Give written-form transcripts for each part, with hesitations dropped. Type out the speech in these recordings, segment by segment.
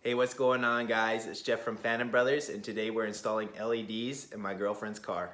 Hey, what's going on, guys? It's Jeff from Phantom Brothers, and today we're installing LEDs in my girlfriend's car.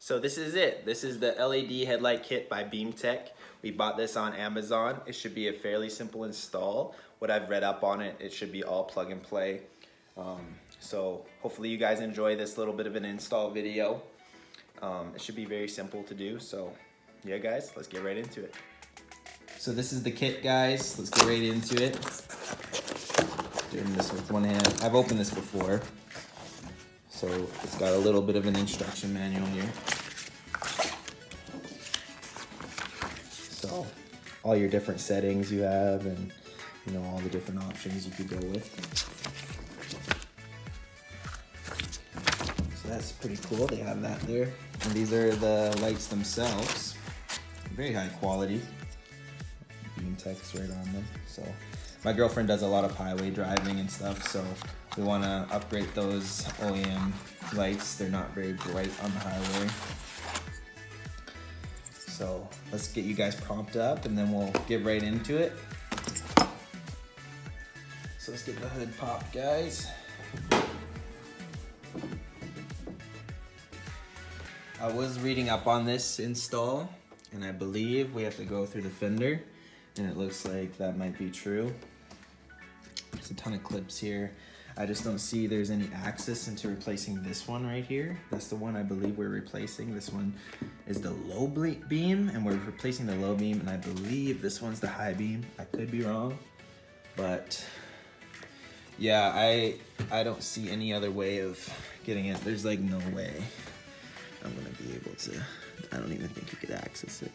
So this is it. This is the LED headlight kit by BEAMTECH. We bought this on Amazon. It should be a fairly simple install. What I've read up on it, it should be all plug and play. So hopefully you guys enjoy this little bit of an install video. It should be very simple to do. So yeah, guys, let's get right into it. So this is the kit, guys. Let's get right into it. Doing this with one hand. I've opened this before. So it's got a little bit of an instruction manual here. So all your different settings you have, and you know, all the different options you could go with. So that's pretty cool. They have that there. And these are the lights themselves. Very high quality. BEAMTECH's right on them. So my girlfriend does a lot of highway driving and stuff, so we want to upgrade those OEM lights. They're not very bright on the highway. So let's get you guys propped up and then we'll get right into it. So let's get the hood popped, guys. I was reading up on this install, and I believe we have to go through the fender, and it looks like that might be true. There's a ton of clips here. I just don't see there's any access into replacing this one right here. That's the one I believe we're replacing. This one is the low beam, and we're replacing the low beam, and I believe this one's the high beam. I could be wrong, but yeah, I don't see any other way of getting it. There's like no way I'm gonna be able to. I don't even think you could access it.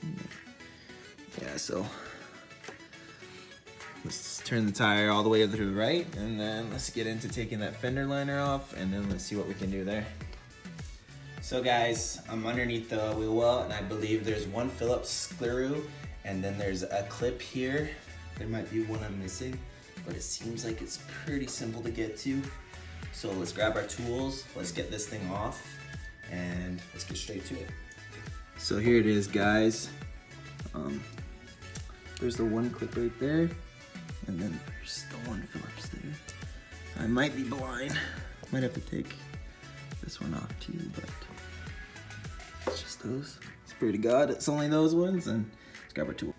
Yeah, so let's turn the tire all the way to the right, and then let's get into taking that fender liner off, and then let's see what we can do there. So guys, I'm underneath the wheel well, and I believe there's one Phillips screw, and then there's a clip here. There might be one I'm missing, but it seems like it's pretty simple to get to. So let's grab our tools, let's get this thing off, and let's get straight to it. So here it is, guys. There's the one clip right there, and then there's the one Phillips there. I might be blind. Might have to take this one off too, but it's just those. Spirit of God, it's only those ones, and let's grab our tool.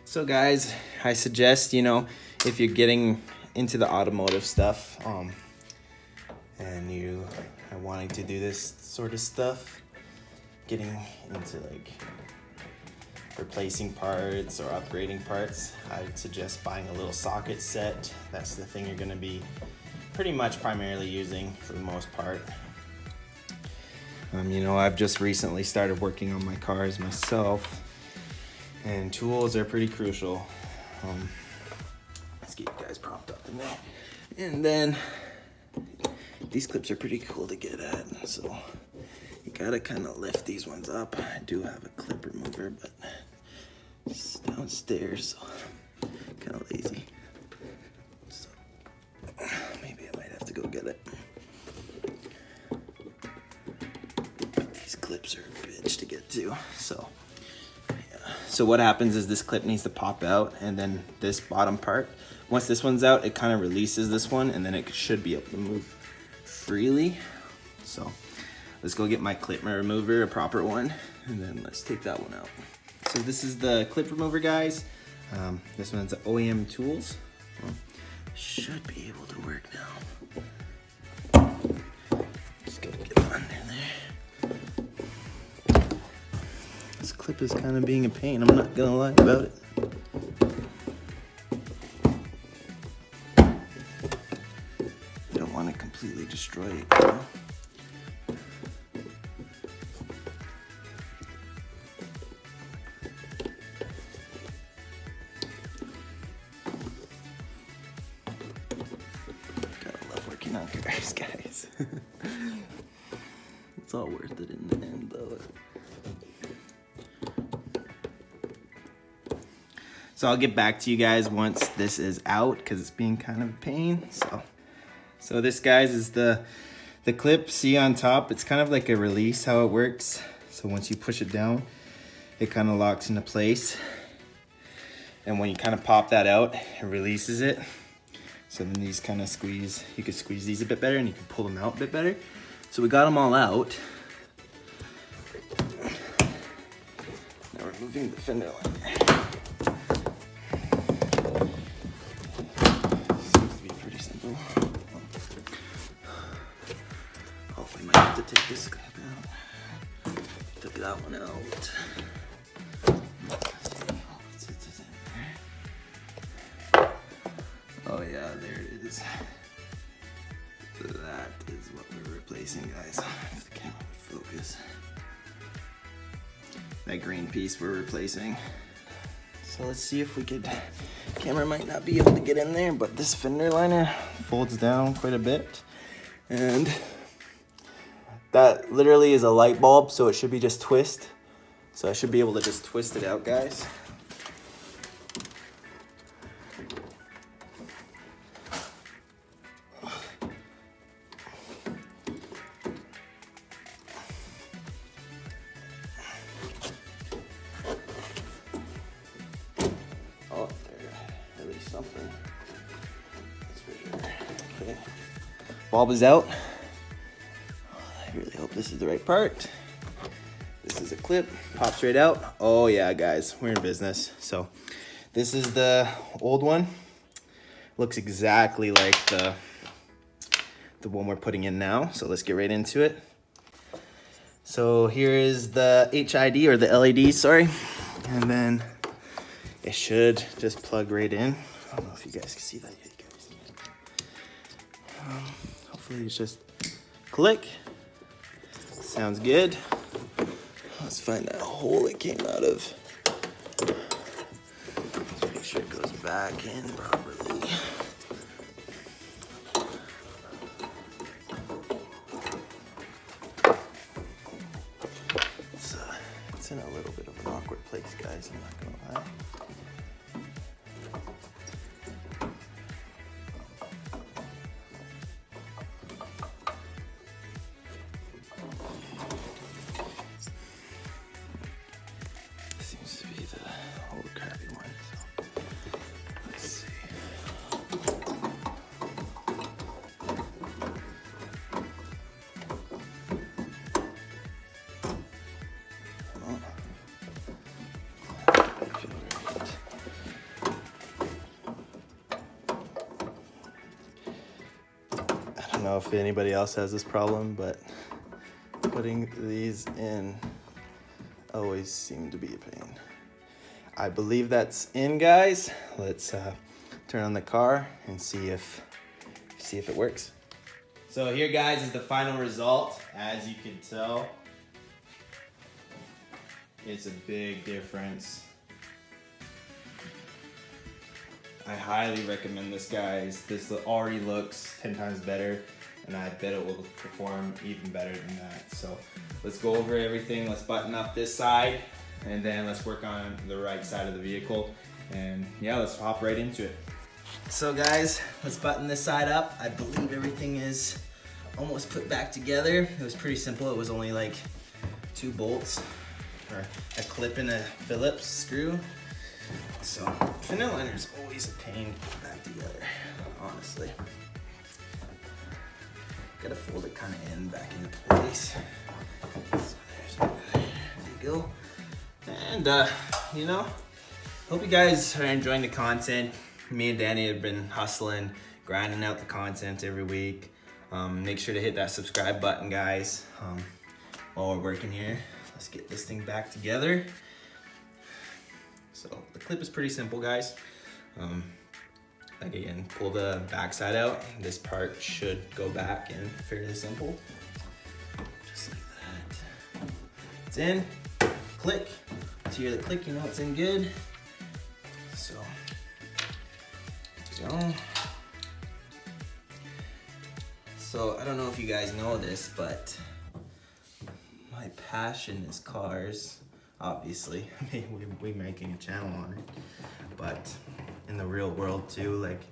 So guys, I suggest, you know, if you're getting into the automotive stuff, and you are wanting to do this sort of stuff, getting into like replacing parts or upgrading parts, I'd suggest buying a little socket set. That's the thing you're going to be pretty much primarily using for the most part. You know, I've just recently started working on my cars myself, and tools are pretty crucial. Let's get you guys propped up in there. And then these clips are pretty cool to get at, so you gotta kind of lift these ones up. I do have a clip remover, but it's downstairs, so I'm kind of lazy. So maybe I might have to go get it. These clips are a bitch to get to, so yeah. So what happens is this clip needs to pop out, and then this bottom part, once this one's out, it kind of releases this one, and then it should be able to move freely. So let's go get my clip remover, a proper one, and then let's take that one out. So this is the clip remover, guys. This one's OEM tools. Well, should be able to work now. Just gotta get under there. This clip is kind of being a pain, I'm not gonna lie about it. You don't want to completely destroy it, you know? On cars, guys. It's all worth it in the end, though. So I'll get back to you guys once this is out, because it's being kind of a pain. So this, guys, is the The clip, see on top, it's kind of like a release how it works. So once you push it down, it kind of locks into place. And when you kind of pop that out, it releases it. So then these kind of squeeze, you could squeeze these a bit better and you can pull them out a bit better. So we got them all out. Now we're moving the fender liner. Seems to be pretty simple. Oh, we might have to take this clip out. Took that one out. Oh yeah, there it is. That is what we're replacing, guys. If the camera would focus. That green piece we're replacing. So let's see if we could, camera might not be able to get in there, but this fender liner folds down quite a bit. And that literally is a light bulb, so it should be just twist. So I should be able to just twist it out, guys. Oh, there, at least something. That's for sure. Okay. Bulb is out. I really hope this is the right part. This is a clip, pops right out. Oh yeah, guys, we're in business. So this is the old one. Looks exactly like the one we're putting in now. So let's get right into it. So here is the HID, or the LED, sorry. And then it should just plug right in. I don't know if you guys can see that yet, guys. Hopefully it's just click. Sounds good. Let's find that hole it came out of. Let's make sure it goes back in properly. It's in a little bit of an awkward place, guys, I'm not gonna lie. Seems to be the old crappy one, so let's see. Oh. I don't know if anybody else has this problem, but putting these in always seem to be a pain. I believe that's in, guys. Let's turn on the car and see if it works. So here, guys, is the final result. As you can tell, it's a big difference. I highly recommend this, guys. This already looks 10 times better, and I bet it will perform even better than that. So let's go over everything. Let's button up this side, and then let's work on the right side of the vehicle. And yeah, let's hop right into it. So guys, let's button this side up. I believe everything is almost put back together. It was pretty simple. It was only like 2 bolts, or a clip and a Phillips screw. So fender liner is always a pain to put back together, honestly. Gotta fold it kind of in back into place. So there you go. And you know, hope you guys are enjoying the content. Me and Danny have been hustling, grinding out the content every week. Make sure to hit that subscribe button, guys. While we're working here, let's get this thing back together. So the clip is pretty simple, guys. Like again, pull the back side out. This part should go back in fairly simple. Just like that. It's in, click. To hear the click, you know it's in good. So, there you go. So I don't know if you guys know this, but my passion is cars. Obviously, we're making a channel on it, but in the real world too, like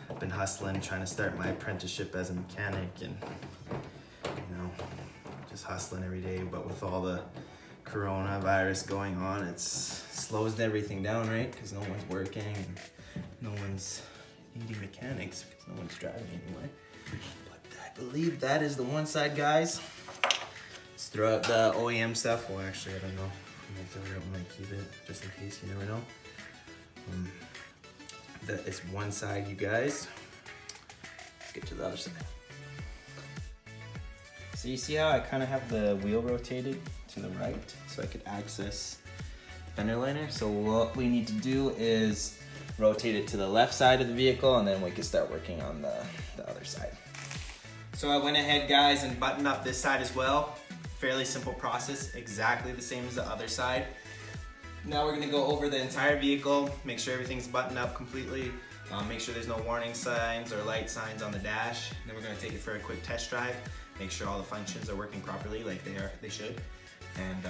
I've been hustling, trying to start my apprenticeship as a mechanic, and just hustling every day, but with all the coronavirus going on, it slows everything down, right? Because no one's working and no one's needing mechanics because no one's driving anyway. But I believe that is the one side, guys. Let's throw out the OEM stuff. Well, actually, I don't know. I might throw it out, I might keep it just in case, you never know. That is one side, you guys. Let's get to the other side. So you see how I kind of have the wheel rotated to the right so I could access the fender liner? So what we need to do is rotate it to the left side of the vehicle, and then we can start working on the other side. So I went ahead, guys, and buttoned up this side as well. Fairly simple process, exactly the same as the other side. Now we're gonna go over the entire vehicle, make sure everything's buttoned up completely, make sure there's no warning signs or light signs on the dash. Then we're gonna take it for a quick test drive, make sure all the functions are working properly like they should. And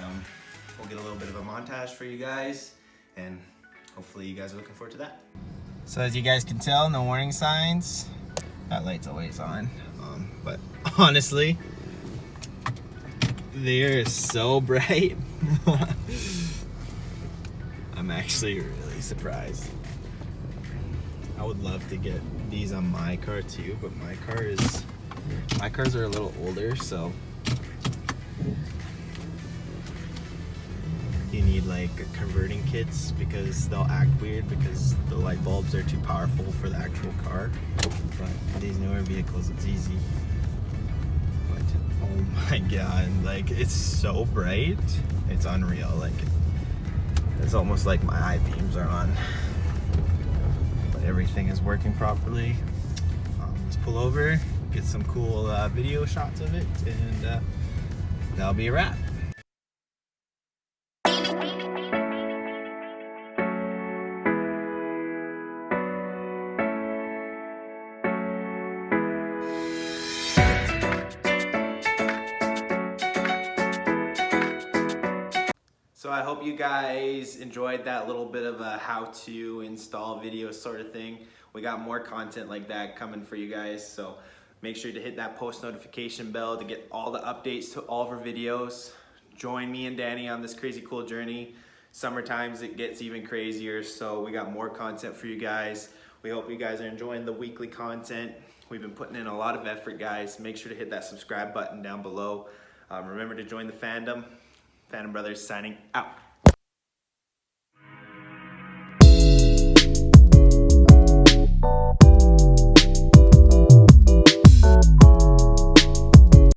we'll get a little bit of a montage for you guys, and hopefully you guys are looking forward to that. So as you guys can tell, no warning signs. That light's always on, but honestly, they're so bright. I'm actually really surprised. I would love to get these on my car too, but my cars are a little older, so you need like converting kits because they'll act weird because the light bulbs are too powerful for the actual car. But these newer vehicles, it's easy. But oh my god, like it's so bright, it's unreal. Like it's almost like my eye beams are on. But everything is working properly. Let's pull over, get some cool video shots of it, and that'll be a wrap. So I hope you guys enjoyed that little bit of a how to install video sort of thing. We got more content like that coming for you guys, so make sure to hit that post notification bell to get all the updates to all of our videos. Join me and Danny on this crazy cool journey. Summer times it gets even crazier, so we got more content for you guys. We hope you guys are enjoying the weekly content. We've been putting in a lot of effort, guys. Make sure to hit that subscribe button down below. Remember to join the fandom. Phantom Brothers signing out.